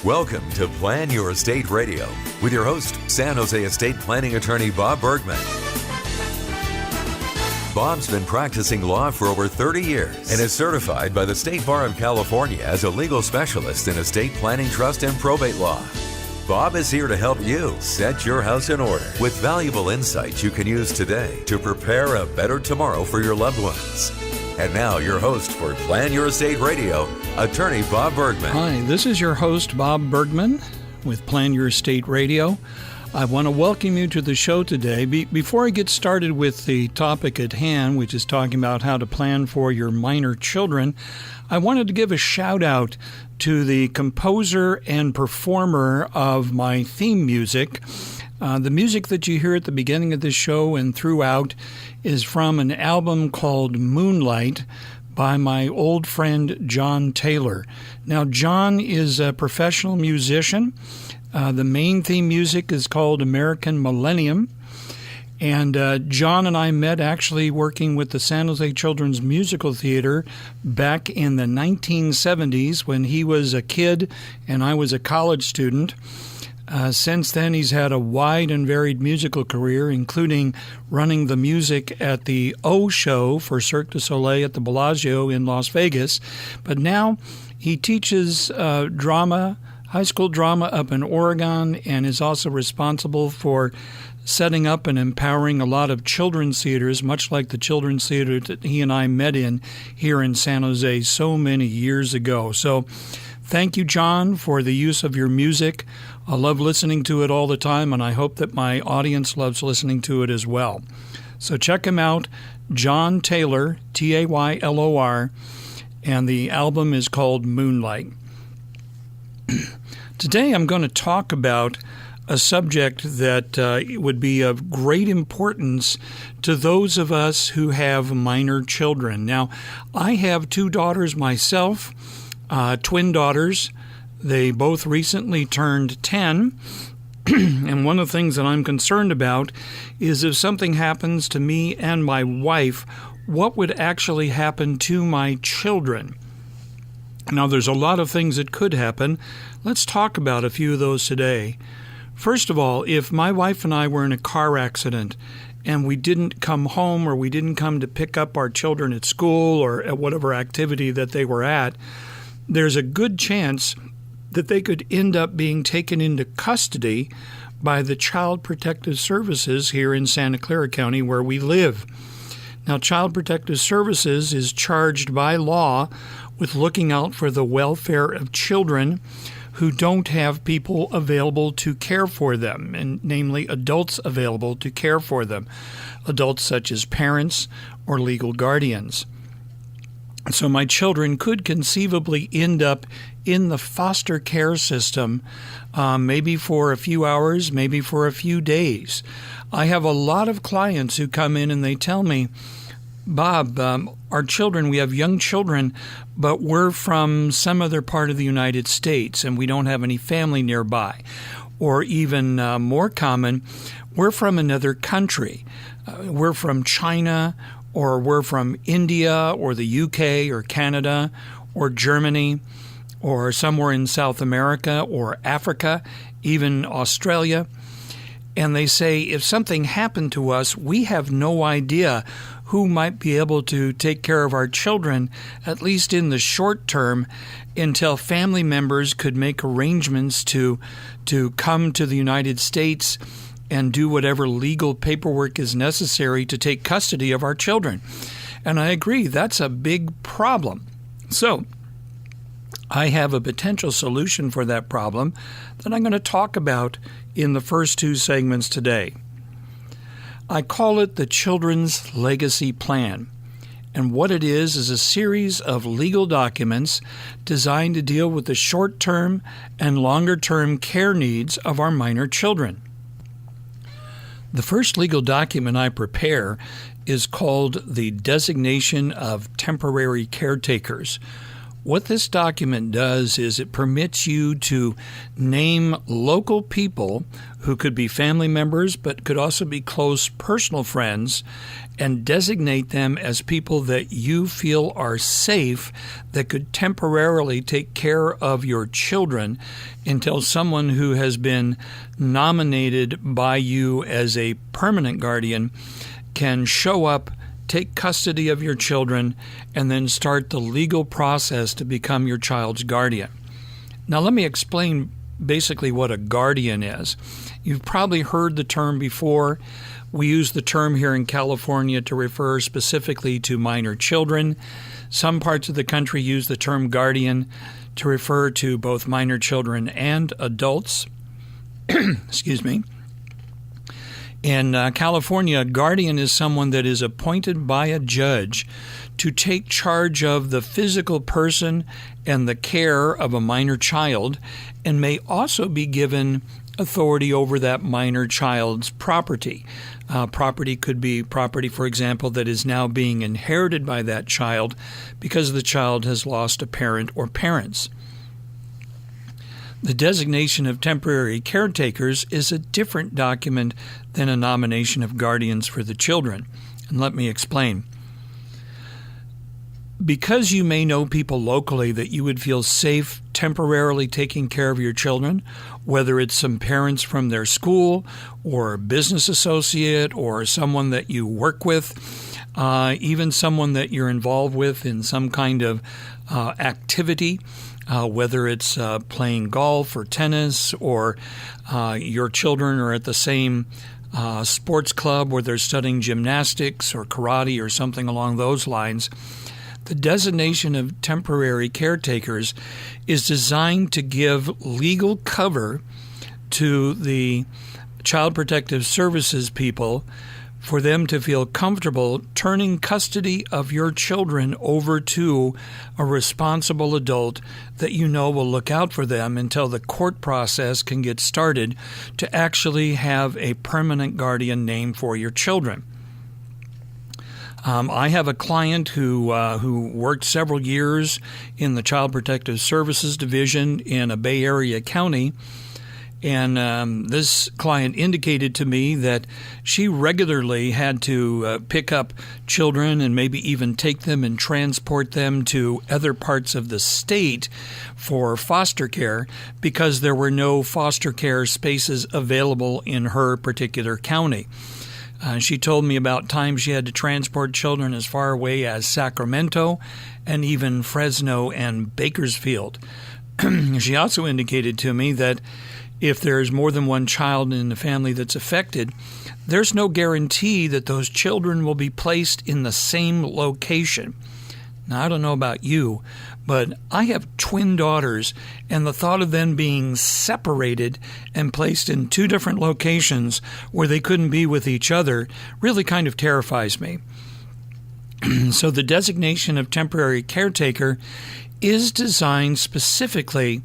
Welcome to Plan Your Estate Radio with your host, San Jose estate planning attorney Bob Bergman. Bob's been practicing law for over 30 years and is certified by the State Bar of California as a legal specialist in estate planning, trust, and probate law. Bob is here to help you set your house in order with valuable insights you can use today to prepare a better tomorrow for your loved ones. And now your host for Plan Your Estate Radio, attorney Bob Bergman. Hi, this is your host Bob Bergman with Plan Your Estate Radio. I want to welcome you to the show today. Before I get started with the topic at hand, which is talking about how to plan for your minor children, I wanted to give a shout out to the composer and performer of my theme music. The music that you hear at the beginning of this show and throughout is from an album called Moonlight by my old friend John Taylor. Now, John is a professional musician. The main theme music is called American Millennium. And John and I met actually working with the San Jose Children's Musical Theater back in the 1970s when he was a kid and I was a college student. Since then, he's had a wide and varied musical career, including running the music at the O Show for Cirque du Soleil at the Bellagio in Las Vegas. But now he teaches drama, high school drama up in Oregon, and is also responsible for setting up and empowering a lot of children's theaters, much like the children's theater that he and I met in here in San Jose so many years ago. So thank you, John, for the use of your music. I love listening to it all the time, and I hope that my audience loves listening to it as well. So check him out, John Taylor, Taylor, and the album is called Moonlight. Today I'm going to talk about a subject that would be of great importance to those of us who have minor children. Now, I have two daughters myself, twin daughters. They both recently turned 10, and one of the things that I'm concerned about is if something happens to me and my wife, what would actually happen to my children? Now, there's a lot of things that could happen. Let's talk about a few of those today. First of all, if my wife and I were in a car accident and we didn't come home or we didn't come to pick up our children at school or at whatever activity that they were at, there's a good chance that they could end up being taken into custody by the Child Protective Services here in Santa Clara County where we live. Now, Child Protective Services is charged by law with looking out for the welfare of children who don't have people available to care for them, and namely adults available to care for them, adults such as parents or legal guardians. So my children could conceivably end up in the foster care system, maybe for a few hours, maybe for a few days. I have a lot of clients who come in and they tell me, Bob, our children, we have young children, but we're from some other part of the United States and we don't have any family nearby. Or even more common, we're from another country. We're from China, or we're from India or the UK or Canada or Germany or somewhere in South America or Africa, even Australia. And they say if something happened to us, we have no idea who might be able to take care of our children, at least in the short term, until family members could make arrangements to come to the United States and do whatever legal paperwork is necessary to take custody of our children. And I agree, that's a big problem. So I have a potential solution for that problem that I'm going to talk about in the first two segments today. I call it the Children's Legacy Plan. And what it is a series of legal documents designed to deal with the short-term and longer-term care needs of our minor children. The first legal document I prepare is called the Designation of Temporary Caretakers, What this document does is it permits you to name local people who could be family members but could also be close personal friends and designate them as people that you feel are safe that could temporarily take care of your children until someone who has been nominated by you as a permanent guardian can show up, take custody of your children, and then start the legal process to become your child's guardian. Now, let me explain basically what a guardian is. You've probably heard the term before. We use the term here in California to refer specifically to minor children. Some parts of the country use the term guardian to refer to both minor children and adults. Excuse me. In California, a guardian is someone that is appointed by a judge to take charge of the physical person and the care of a minor child, and may also be given authority over that minor child's property. Property could be property, for example, that is now being inherited by that child because the child has lost a parent or parents. The designation of temporary caretakers is a different document than a nomination of guardians for the children. And let me explain. Because you may know people locally that you would feel safe temporarily taking care of your children, whether it's some parents from their school or a business associate or someone that you work with, even someone that you're involved with in some kind of activity, whether it's playing golf or tennis, or your children are at the same sports club where they're studying gymnastics or karate or something along those lines. The designation of temporary caretakers is designed to give legal cover to the Child Protective Services people for them to feel comfortable turning custody of your children over to a responsible adult that you know will look out for them until the court process can get started to actually have a permanent guardian named for your children. I have a client who worked several years in the Child Protective Services Division in a Bay Area county, and this client indicated to me that she regularly had to pick up children and maybe even take them and transport them to other parts of the state for foster care because there were no foster care spaces available in her particular county. She told me about times she had to transport children as far away as Sacramento and even Fresno and Bakersfield. She also indicated to me that if there's more than one child in the family that's affected, there's no guarantee that those children will be placed in the same location. Now, I don't know about you, but I have twin daughters, and the thought of them being separated and placed in two different locations where they couldn't be with each other really kind of terrifies me. So the designation of temporary caretaker is designed specifically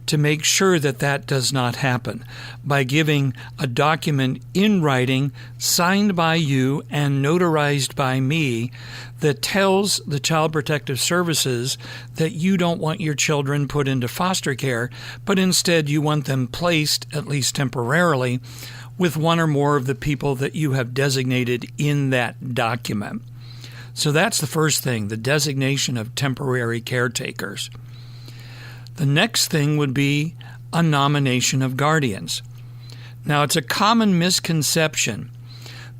to make sure that that does not happen by giving a document in writing signed by you and notarized by me that tells the Child Protective Services that you don't want your children put into foster care, but instead you want them placed, at least temporarily, with one or more of the people that you have designated in that document. So that's the first thing, the designation of temporary caretakers. The next thing would be a nomination of guardians. Now, it's a common misconception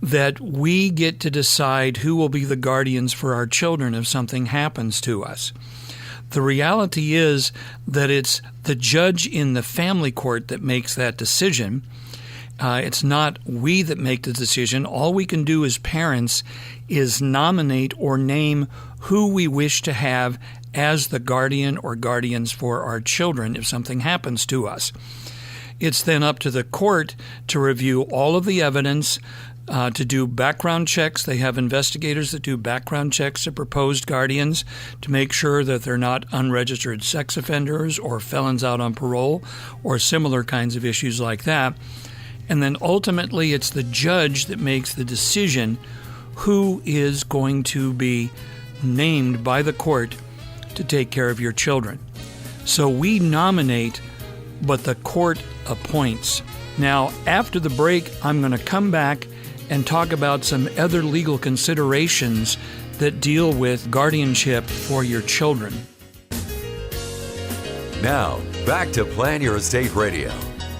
that we get to decide who will be the guardians for our children if something happens to us. The reality is that it's the judge in the family court that makes that decision. It's not we that make the decision. All we can do as parents is nominate or name who we wish to have as the guardian or guardians for our children if something happens to us. It's then up to the court to review all of the evidence, to do background checks. They have investigators that do background checks of proposed guardians to make sure that they're not unregistered sex offenders or felons out on parole or similar kinds of issues like that. And then ultimately it's the judge that makes the decision who is going to be named by the court to take care of your children. So we nominate, but the court appoints. Now, after the break, I'm going to come back and talk about some other legal considerations that deal with guardianship for your children. Now, back to Plan Your Estate Radio.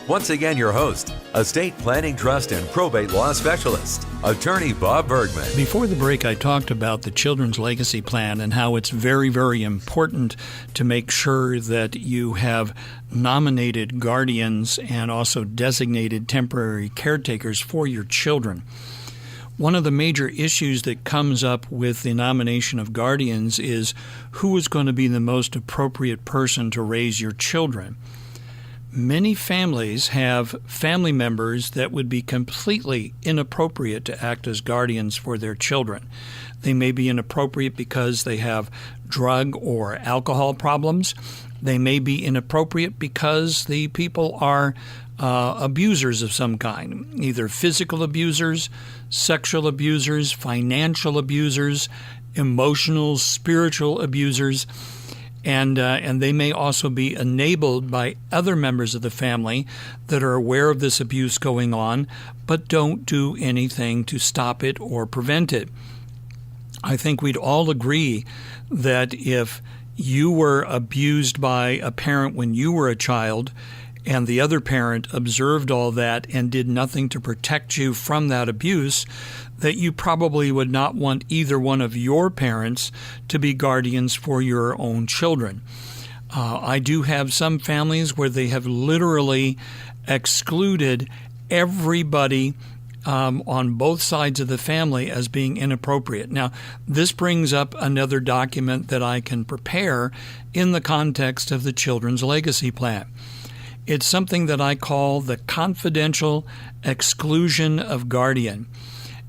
Once again, your host, estate planning, trust, and probate law specialist, attorney Bob Bergman. Before the break, I talked about the Children's Legacy Plan and how it's very, very important to make sure that you have nominated guardians and also designated temporary caretakers for your children. One of the major issues that comes up with the nomination of guardians is who is going to be the most appropriate person to raise your children. Many families have family members that would be completely inappropriate to act as guardians for their children. They may be inappropriate because they have drug or alcohol problems. They may be inappropriate because the people are abusers of some kind, either physical abusers, sexual abusers, financial abusers, emotional, spiritual abusers. And they may also be enabled by other members of the family that are aware of this abuse going on, but don't do anything to stop it or prevent it. I think we'd all agree that if you were abused by a parent when you were a child, and the other parent observed all that and did nothing to protect you from that abuse, that you probably would not want either one of your parents to be guardians for your own children. I do have some families where they have literally excluded everybody on both sides of the family as being inappropriate. Now, this brings up another document that I can prepare in the context of the Children's Legacy Plan. It's something that I call the confidential exclusion of guardian.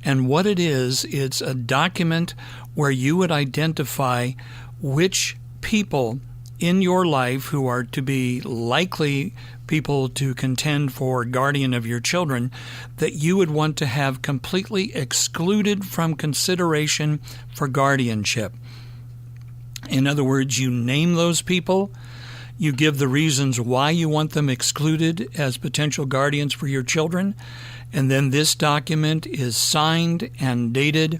And what it is, it's a document where you would identify which people in your life who are to be likely people to contend for guardian of your children that you would want to have completely excluded from consideration for guardianship. In other words, you name those people. You give the reasons why you want them excluded as potential guardians for your children, and then this document is signed and dated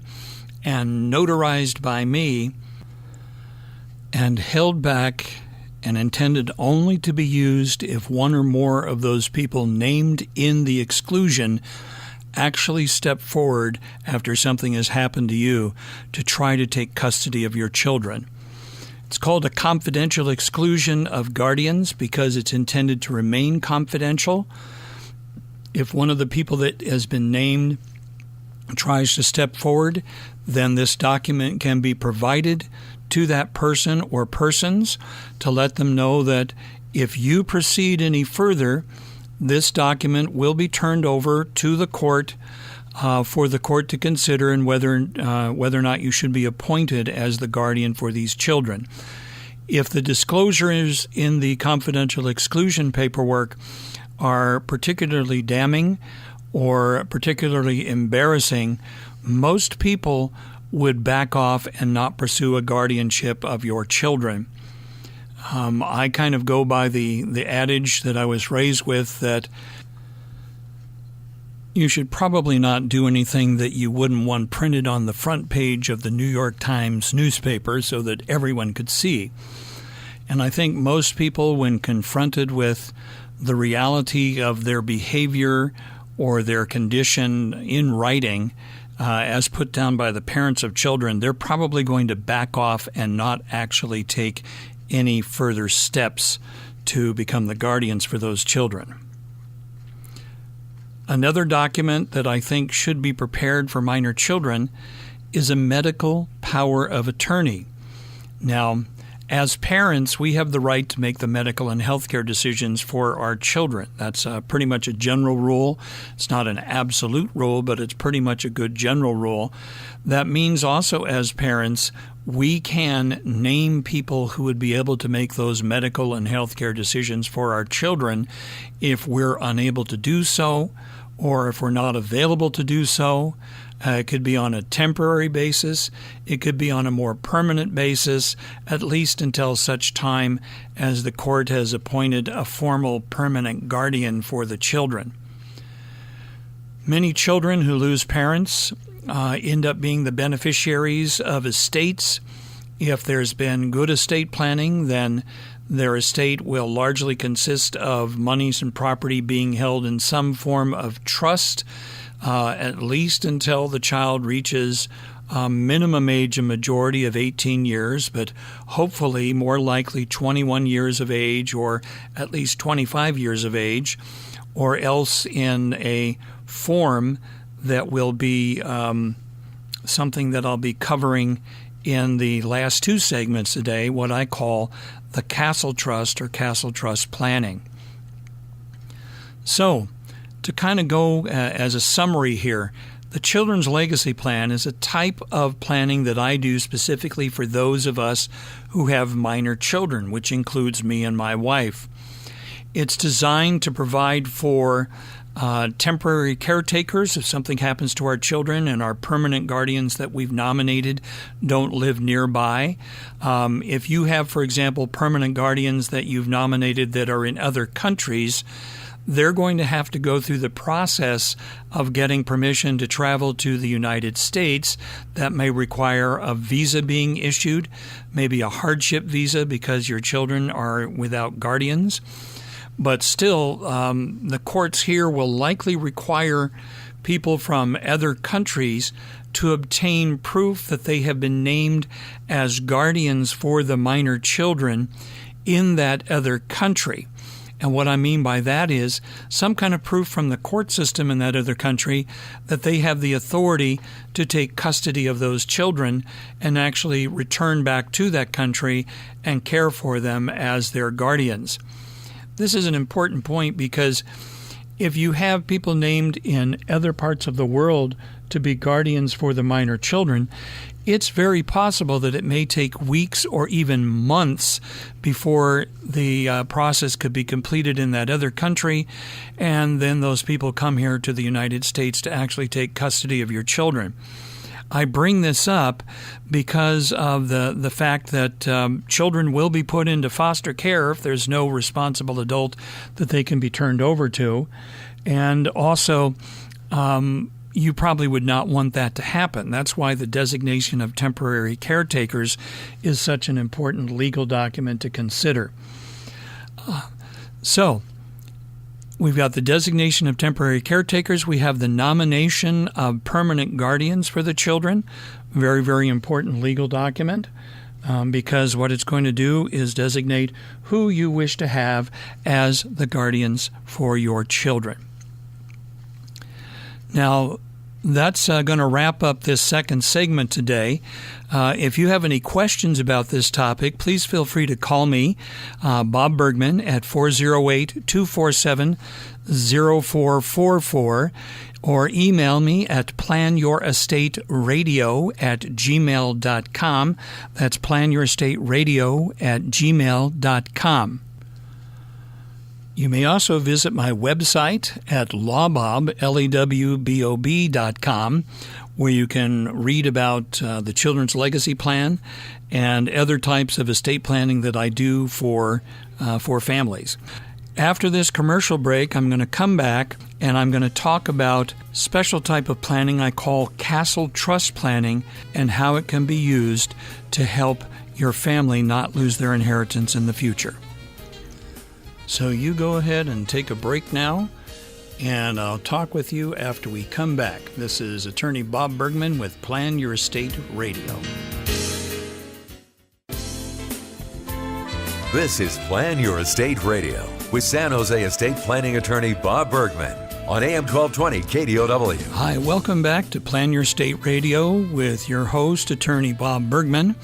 and notarized by me and held back and intended only to be used if one or more of those people named in the exclusion actually step forward after something has happened to you to try to take custody of your children. It's called a confidential exclusion of guardians because it's intended to remain confidential. If one of the people that has been named tries to step forward, then this document can be provided to that person or persons to let them know that if you proceed any further, this document will be turned over to the court for the court to consider and whether or not you should be appointed as the guardian for these children. If the disclosures in the confidential exclusion paperwork are particularly damning or particularly embarrassing, most people would back off and not pursue a guardianship of your children. I kind of go by the adage that I was raised with that you should probably not do anything that you wouldn't want printed on the front page of the New York Times newspaper so that everyone could see. And I think most people, when confronted with the reality of their behavior or their condition in writing, as put down by the parents of children, they're probably going to back off and not actually take any further steps to become the guardians for those children. Another document that I think should be prepared for minor children is a medical power of attorney. Now, as parents, we have the right to make the medical and healthcare decisions for our children. That's pretty much a general rule. It's not an absolute rule, but it's pretty much a good general rule. That means also as parents, we can name people who would be able to make those medical and healthcare decisions for our children if we're unable to do so, or if we're not available to do so, It could be on a temporary basis. It could be on a more permanent basis, at least until such time as the court has appointed a formal permanent guardian for the children. Many children who lose parents end up being the beneficiaries of estates. If there's been good estate planning, then their estate will largely consist of monies and property being held in some form of trust, at least until the child reaches minimum age of majority of 18 years, but hopefully more likely 21 years of age or at least 25 years of age, or else in a form that will be something that I'll be covering in the last two segments today, what I call the castle trust or castle trust planning. So, to kind of go as a summary here, the Children's Legacy Plan is a type of planning that I do specifically for those of us who have minor children, which includes me and my wife. It's designed to provide for temporary caretakers if something happens to our children and our permanent guardians that we've nominated don't live nearby. If you have, for example, permanent guardians that you've nominated that are in other countries, they're going to have to go through the process of getting permission to travel to the United States. That may require a visa being issued, maybe a hardship visa because your children are without guardians. But still, the courts here will likely require people from other countries to obtain proof that they have been named as guardians for the minor children in that other country. And what I mean by that is some kind of proof from the court system in that other country that they have the authority to take custody of those children and actually return back to that country and care for them as their guardians. This is an important point because if you have people named in other parts of the world to be guardians for the minor children, it's very possible that it may take weeks or even months before the process could be completed in that other country, and then those people come here to the United States to actually take custody of your children. I bring this up because of the fact that children will be put into foster care if there's no responsible adult that they can be turned over to. And also, you probably would not want that to happen. That's why the designation of temporary caretakers is such an important legal document to consider. So, we've got the designation of temporary caretakers. We have the nomination of permanent guardians for the children. Very, very important legal document because what it's going to do is designate who you wish to have as the guardians for your children. Now, that's going to wrap up this second segment today. If you have any questions about this topic, please feel free to call me, Bob Bergman, at 408-247-0444, or email me at planyourestateRadio@gmail.com. That's planyourestateRadio@gmail.com. You may also visit my website at lawbob.com, where you can read about the Children's Legacy Plan and other types of estate planning that I do for families. After this commercial break, I'm going to come back and I'm going to talk about special type of planning I call castle trust planning and how it can be used to help your family not lose their inheritance in the future. So you go ahead and take a break now, and I'll talk with you after we come back. This is Attorney Bob Bergman with Plan Your Estate Radio. This is Plan Your Estate Radio with San Jose estate planning attorney Bob Bergman on AM 1220 KDOW. Hi, welcome back to Plan Your Estate Radio with your host, Attorney Bob Bergman.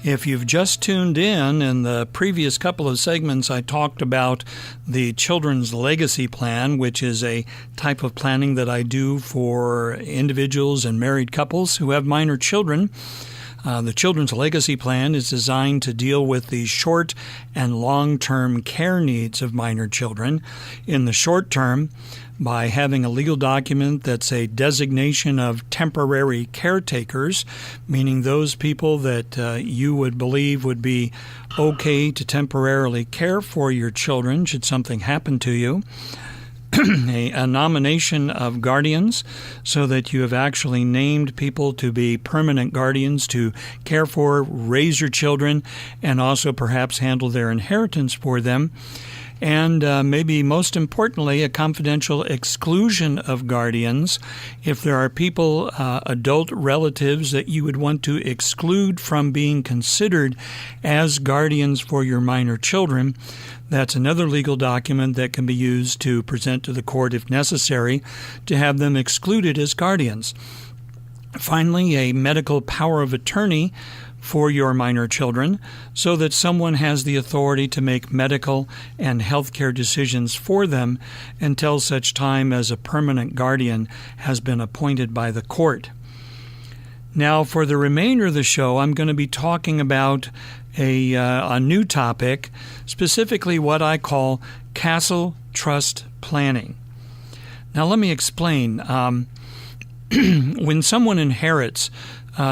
If you've just tuned in the previous couple of segments, I talked about the Children's Legacy Plan, which is a type of planning that I do for individuals and married couples who have minor children. The Children's Legacy Plan is designed to deal with the short and long-term care needs of minor children. In the short term, by having a legal document that's a designation of temporary caretakers, meaning those people that you would believe would be okay to temporarily care for your children should something happen to you. A nomination of guardians, so that you have actually named people to be permanent guardians to care for, raise your children, and also perhaps handle their inheritance for them. And maybe most importantly, a confidential exclusion of guardians. If there are people, adult relatives, that you would want to exclude from being considered as guardians for your minor children, that's another legal document that can be used to present to the court if necessary to have them excluded as guardians. Finally, a medical power of attorney for your minor children, so that someone has the authority to make medical and healthcare decisions for them until such time as a permanent guardian has been appointed by the court. Now, for the remainder of the show, I'm going to be talking about a new topic, specifically what I call castle trust planning. Now, let me explain. When someone inherits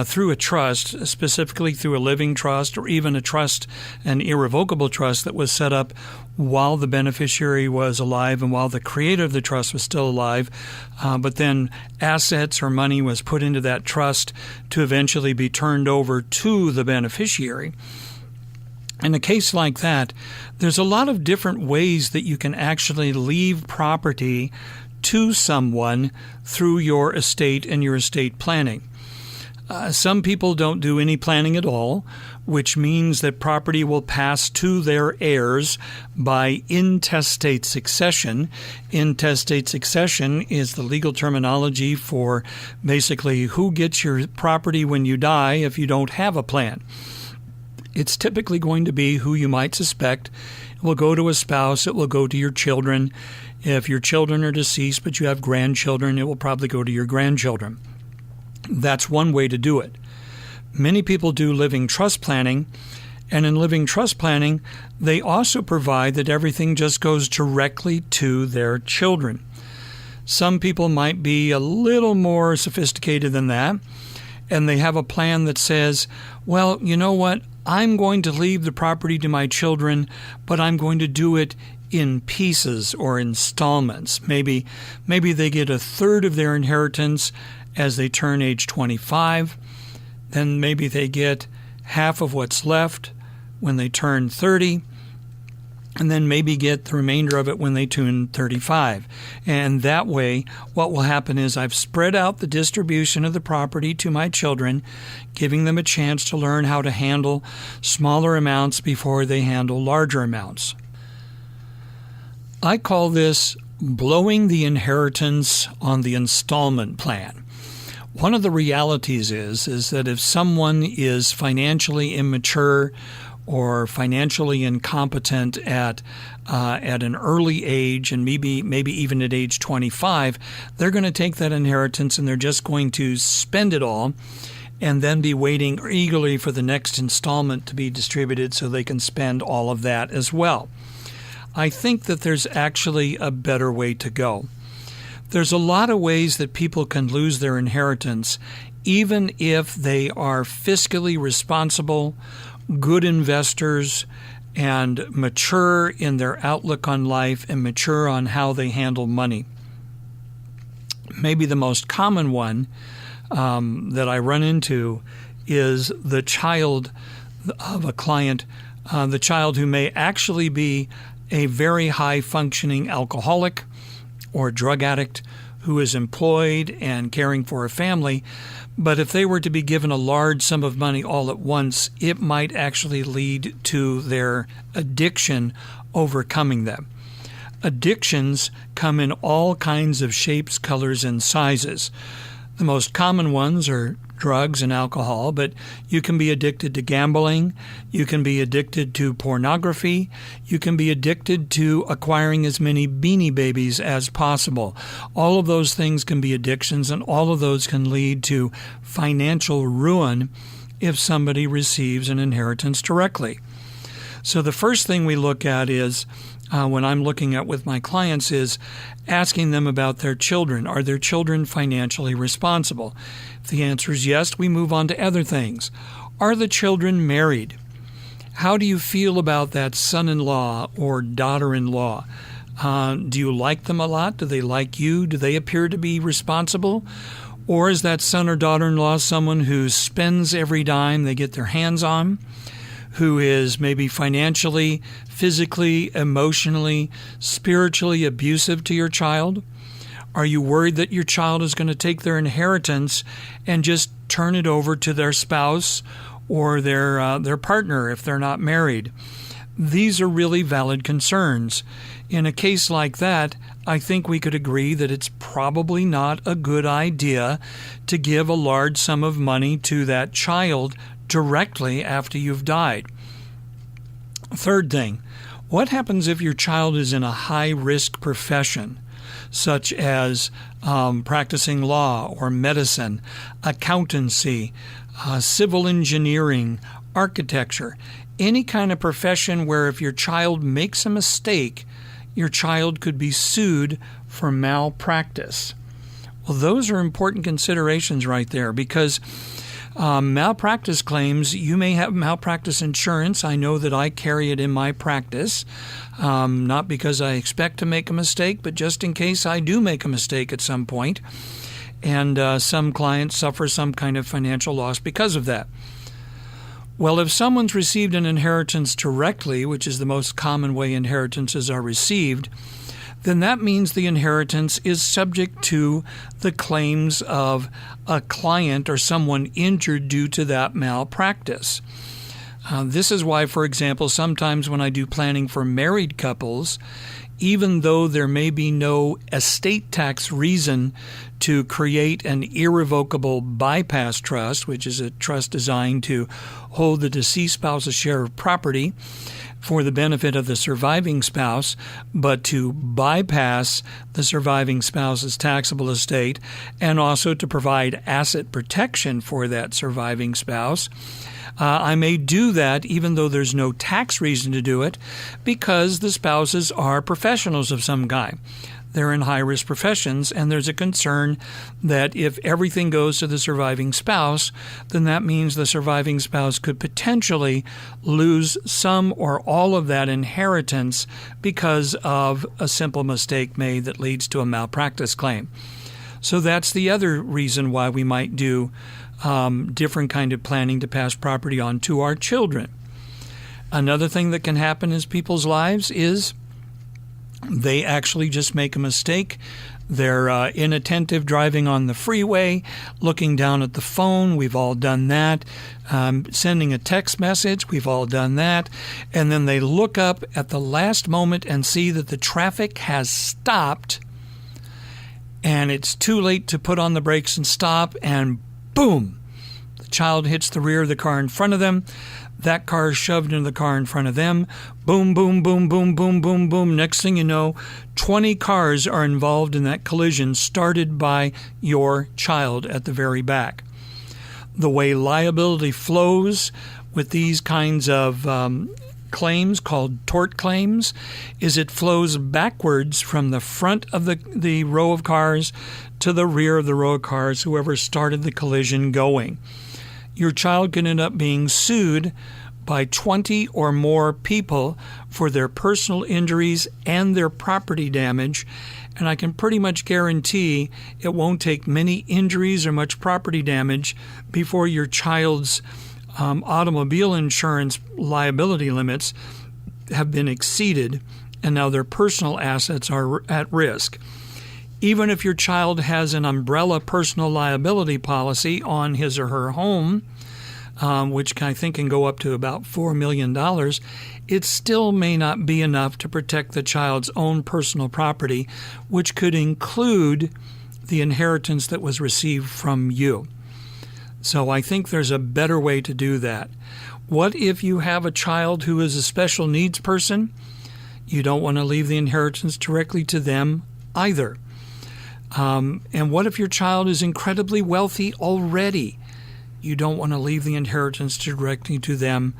through a trust, specifically through a living trust or even a trust, an irrevocable trust that was set up while the beneficiary was alive and while the creator of the trust was still alive, but then assets or money was put into that trust to eventually be turned over to the beneficiary. In a case like that, there's a lot of different ways that you can actually leave property to someone through your estate and your estate planning. Some people don't do any planning at all, which means that property will pass to their heirs by intestate succession. Intestate succession is the legal terminology for basically who gets your property when you die if you don't have a plan. It's typically going to be who you might suspect. It will go to a spouse. It will go to your children. If your children are deceased but you have grandchildren, it will probably go to your grandchildren. That's one way to do it. Many people do living trust planning, and in living trust planning, they also provide that everything just goes directly to their children. Some people might be a little more sophisticated than that, and they have a plan that says, well, you know what? I'm going to leave the property to my children, but I'm going to do it in pieces or installments. Maybe they get a third of their inheritance as they turn age 25. Then maybe they get half of what's left when they turn 30, and then maybe get the remainder of it when they turn 35. And that way, what will happen is I've spread out the distribution of the property to my children, giving them a chance to learn how to handle smaller amounts before they handle larger amounts. I call this blowing the inheritance on the installment plan. One of the realities is that if someone is financially immature or financially incompetent at an early age, and maybe even at age 25, they're going to take that inheritance and they're just going to spend it all and then be waiting eagerly for the next installment to be distributed so they can spend all of that as well. I think that there's actually a better way to go. There's a lot of ways that people can lose their inheritance, even if they are fiscally responsible, good investors, and mature in their outlook on life and mature on how they handle money. Maybe the most common one that I run into is the child of a client, the child who may actually be a very high-functioning alcoholic or drug addict who is employed and caring for a family, but if they were to be given a large sum of money all at once, it might actually lead to their addiction overcoming them. Addictions come in all kinds of shapes, colors, and sizes. The most common ones are drugs and alcohol, but you can be addicted to gambling, you can be addicted to pornography, you can be addicted to acquiring as many Beanie Babies as possible. All of those things can be addictions, and all of those can lead to financial ruin if somebody receives an inheritance directly. So the first thing we look at is, when I'm looking at with my clients, is asking them about their children. Are their children financially responsible? If the answer is yes, we move on to other things. Are the children married? How do you feel about that son-in-law or daughter-in-law? Do you like them a lot? Do they like you? Do they appear to be responsible? Or is that son or daughter-in-law someone who spends every dime they get their hands on, who is maybe financially, physically, emotionally, spiritually abusive to your child? Are you worried that your child is going to take their inheritance and just turn it over to their spouse or their partner if they're not married? These are really valid concerns. In a case like that, I think we could agree that it's probably not a good idea to give a large sum of money to that child directly after you've died. Third thing, what happens if your child is in a high-risk profession, such as practicing law or medicine, accountancy, civil engineering, architecture, any kind of profession where if your child makes a mistake, your child could be sued for malpractice? Well, those are important considerations right there, because malpractice claims, you may have malpractice insurance. I know that I carry it in my practice, not because I expect to make a mistake, but just in case I do make a mistake at some point. And some clients suffer some kind of financial loss because of that. Well, if someone's received an inheritance directly, which is the most common way inheritances are received, then that means the inheritance is subject to the claims of a client or someone injured due to that malpractice. This is why, for example, sometimes when I do planning for married couples, even though there may be no estate tax reason to create an irrevocable bypass trust, which is a trust designed to hold the deceased spouse's share of property for the benefit of the surviving spouse, but to bypass the surviving spouse's taxable estate and also to provide asset protection for that surviving spouse, I may do that even though there's no tax reason to do it, because the spouses are professionals of some kind. They're in high-risk professions, and there's a concern that if everything goes to the surviving spouse, then that means the surviving spouse could potentially lose some or all of that inheritance because of a simple mistake made that leads to a malpractice claim. So that's the other reason why we might do different kind of planning to pass property on to our children. Another thing that can happen in people's lives is they actually just make a mistake. They're inattentive driving on the freeway, looking down at the phone. We've all done that. Sending a text message. We've all done that. And then they look up at the last moment and see that the traffic has stopped, and it's too late to put on the brakes and stop, and boom, the child hits the rear of the car in front of them. That car is shoved into the car in front of them. Boom, boom, boom, boom, boom, boom, boom. Next thing you know, 20 cars are involved in that collision started by your child at the very back. The way liability flows with these kinds of claims called tort claims is it flows backwards from the front of the row of cars to the rear of the row of cars, whoever started the collision going. Your child can end up being sued by 20 or more people for their personal injuries and their property damage, and I can pretty much guarantee it won't take many injuries or much property damage before your child's automobile insurance liability limits have been exceeded, and now their personal assets are at risk. Even if your child has an umbrella personal liability policy on his or her home, which I think can go up to about $4 million, it still may not be enough to protect the child's own personal property, which could include the inheritance that was received from you. So I think there's a better way to do that. What if you have a child who is a special needs person? You don't want to leave the inheritance directly to them either. And what if your child is incredibly wealthy already? You don't want to leave the inheritance directly to them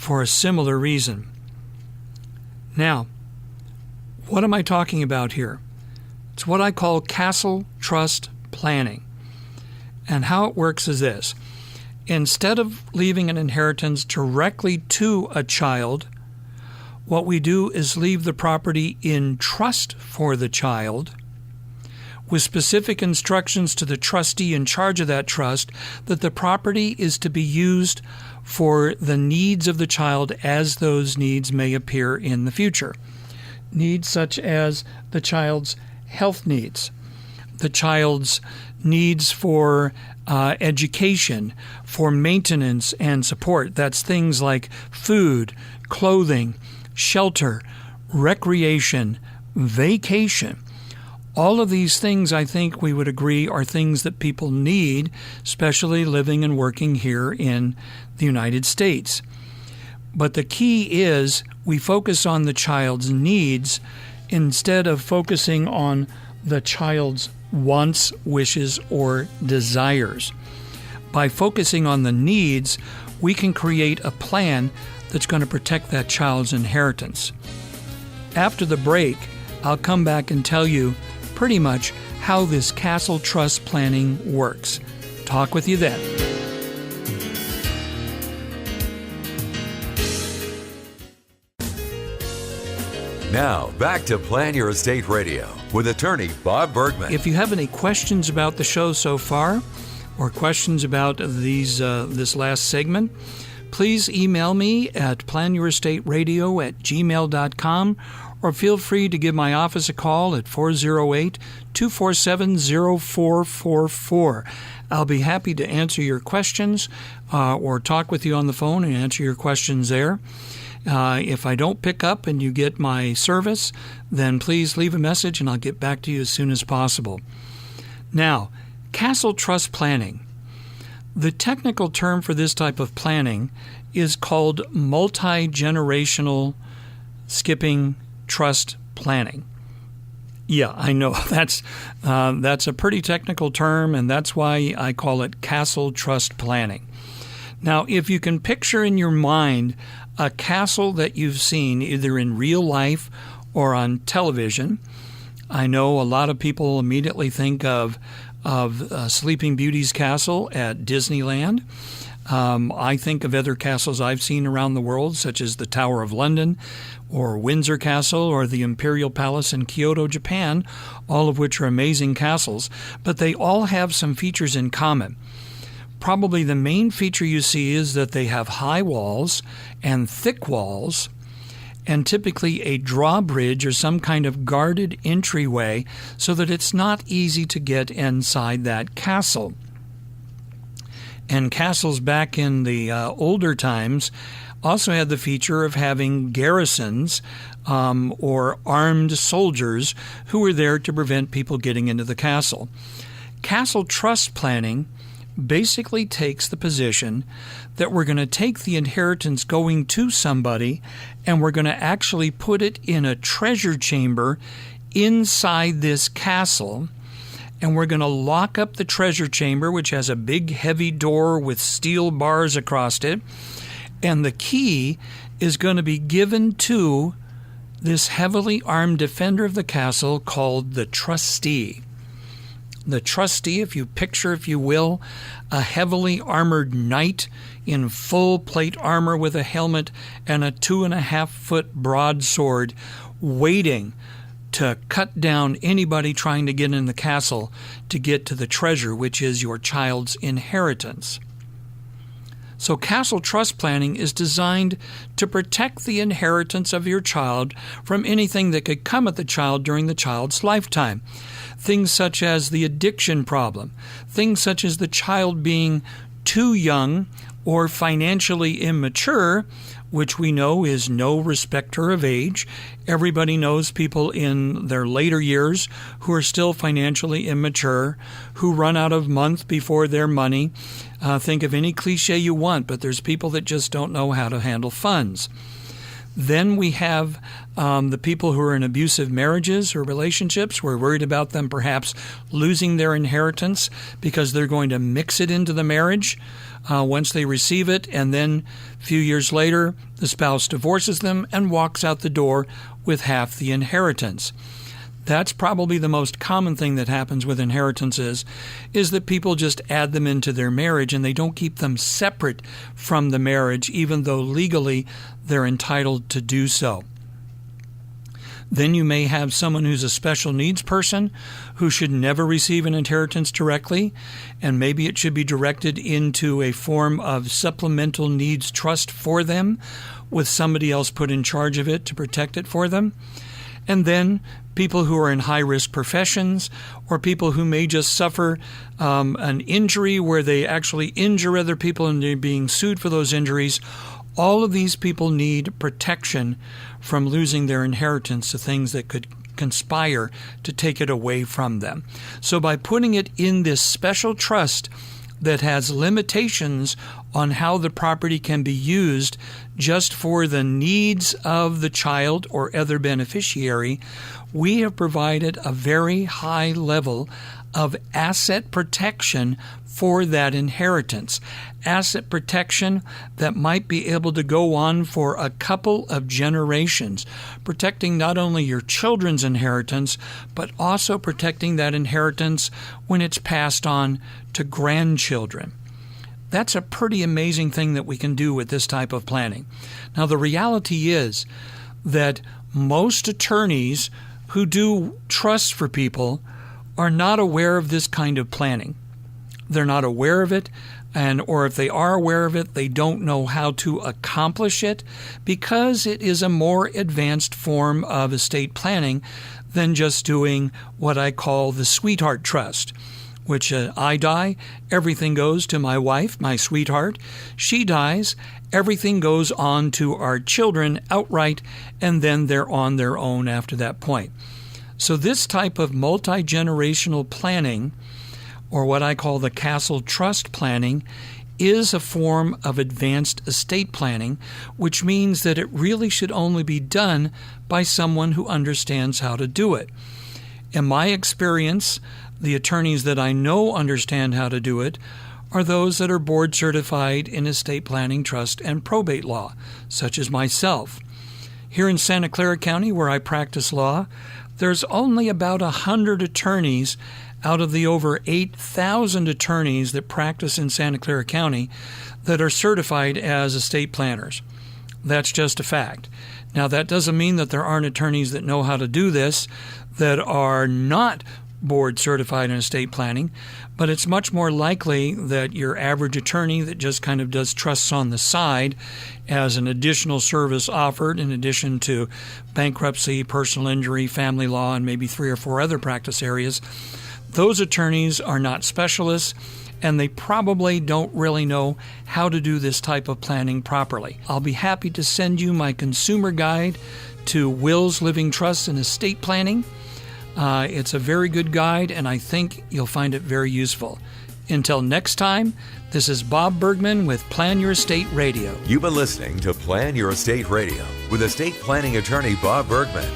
for a similar reason. Now, what am I talking about here? It's what I call castle trust planning. And how it works is this. Instead of leaving an inheritance directly to a child, what we do is leave the property in trust for the child, with specific instructions to the trustee in charge of that trust that the property is to be used for the needs of the child as those needs may appear in the future. Needs such as the child's health needs, the child's needs for education, for maintenance and support. That's things like food, clothing, shelter, recreation, vacation. All of these things, I think we would agree, are things that people need, especially living and working here in the United States. But the key is we focus on the child's needs instead of focusing on the child's wants, wishes, or desires. By focusing on the needs, we can create a plan that's going to protect that child's inheritance. After the break, I'll come back and tell you pretty much how this castle trust planning works. Talk with you then. Now, back to Plan Your Estate Radio with attorney Bob Bergman. If you have any questions about the show so far, or questions about this last segment, please email me at planyourstateradio@gmail.com, or feel free to give my office a call at 408-247-0444. I'll be happy to answer your questions or talk with you on the phone and answer your questions there. If I don't pick up and you get my service, then please leave a message and I'll get back to you as soon as possible. Now, castle trust planning. The technical term for this type of planning is called multi-generational skipping trust planning. Yeah, I know that's a pretty technical term, and that's why I call it castle trust planning. Now, if you can picture in your mind a castle that you've seen either in real life or on television, I know a lot of people immediately think of Sleeping Beauty's castle at Disneyland. I think of other castles I've seen around the world, such as the Tower of London or Windsor Castle or the Imperial Palace in Kyoto, Japan, all of which are amazing castles, but they all have some features in common. Probably the main feature you see is that they have high walls and thick walls, and typically a drawbridge or some kind of guarded entryway so that it's not easy to get inside that castle. And castles back in the older times also had the feature of having garrisons or armed soldiers who were there to prevent people getting into the castle. Castle trust planning basically takes the position that we're going to take the inheritance going to somebody and we're going to actually put it in a treasure chamber inside this castle, and we're going to lock up the treasure chamber, which has a big heavy door with steel bars across it, and the key is going to be given to this heavily armed defender of the castle called the trustee. The trustee, if you picture, if you will, a heavily armored knight in full plate armor with a helmet and a 2.5-foot broadsword, waiting to cut down anybody trying to get in the castle to get to the treasure, which is your child's inheritance. So castle trust planning is designed to protect the inheritance of your child from anything that could come at the child during the child's lifetime. Things such as the addiction problem, things such as the child being too young or financially immature, which we know is no respecter of age. Everybody knows people in their later years who are still financially immature, who run out of month before their money. Think of any cliche you want, but there's people that just don't know how to handle funds. Then we have the people who are in abusive marriages or relationships. We're worried about them perhaps losing their inheritance because they're going to mix it into the marriage once they receive it, and then a few years later, the spouse divorces them and walks out the door with half the inheritance. That's probably the most common thing that happens with inheritances, is that people just add them into their marriage and they don't keep them separate from the marriage, even though legally they're entitled to do so. Then you may have someone who's a special needs person who should never receive an inheritance directly, and maybe it should be directed into a form of supplemental needs trust for them, with somebody else put in charge of it to protect it for them. And then people who are in high-risk professions, or people who may just suffer an injury where they actually injure other people and they're being sued for those injuries. All of these people need protection from losing their inheritance to things that could conspire to take it away from them. So by putting it in this special trust that has limitations on how the property can be used just for the needs of the child or other beneficiary, we have provided a very high level of asset protection for that inheritance. Asset protection that might be able to go on for a couple of generations, protecting not only your children's inheritance, but also protecting that inheritance when it's passed on to grandchildren. That's a pretty amazing thing that we can do with this type of planning. Now, the reality is that most attorneys who do trusts for people are not aware of this kind of planning. They're not aware of it, or if they are aware of it, they don't know how to accomplish it, because it is a more advanced form of estate planning than just doing what I call the sweetheart trust, which I die, everything goes to my wife, my sweetheart. She dies, everything goes on to our children outright, and then they're on their own after that point. So this type of multi-generational planning, or what I call the castle trust planning, is a form of advanced estate planning, which means that it really should only be done by someone who understands how to do it. In my experience, the attorneys that I know understand how to do it are those that are board certified in estate planning, trust, and probate law, such as myself. Here in Santa Clara County, where I practice law, there's only about 100 attorneys out of the over 8,000 attorneys that practice in Santa Clara County that are certified as estate planners. That's just a fact. Now, that doesn't mean that there aren't attorneys that know how to do this that are not board certified in estate planning, but it's much more likely that your average attorney that just kind of does trusts on the side as an additional service offered in addition to bankruptcy, personal injury, family law, and maybe 3 or 4 other practice areas, those attorneys are not specialists, and they probably don't really know how to do this type of planning properly. I'll be happy to send you my consumer guide to wills, living trusts, and estate planning. It's a very good guide, and I think you'll find it very useful. Until next time, this is Bob Bergman with Plan Your Estate Radio. You've been listening to Plan Your Estate Radio with estate planning attorney Bob Bergman.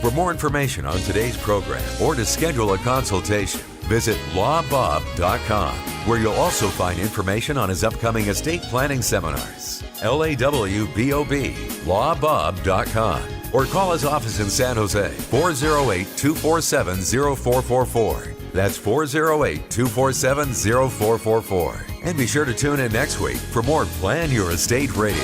For more information on today's program or to schedule a consultation, visit lawbob.com, where you'll also find information on his upcoming estate planning seminars. LAWBOB, lawbob.com. Or call his office in San Jose, 408-247-0444. That's 408-247-0444. And be sure to tune in next week for more Plan Your Estate Radio.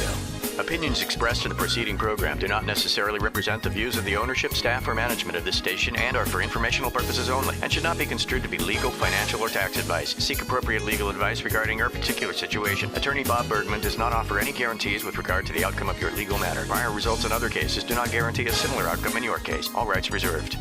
Opinions expressed in the preceding program do not necessarily represent the views of the ownership, staff, or management of this station and are for informational purposes only and should not be construed to be legal, financial, or tax advice. Seek appropriate legal advice regarding your particular situation. Attorney Bob Bergman does not offer any guarantees with regard to the outcome of your legal matter. Prior results in other cases do not guarantee a similar outcome in your case. All rights reserved.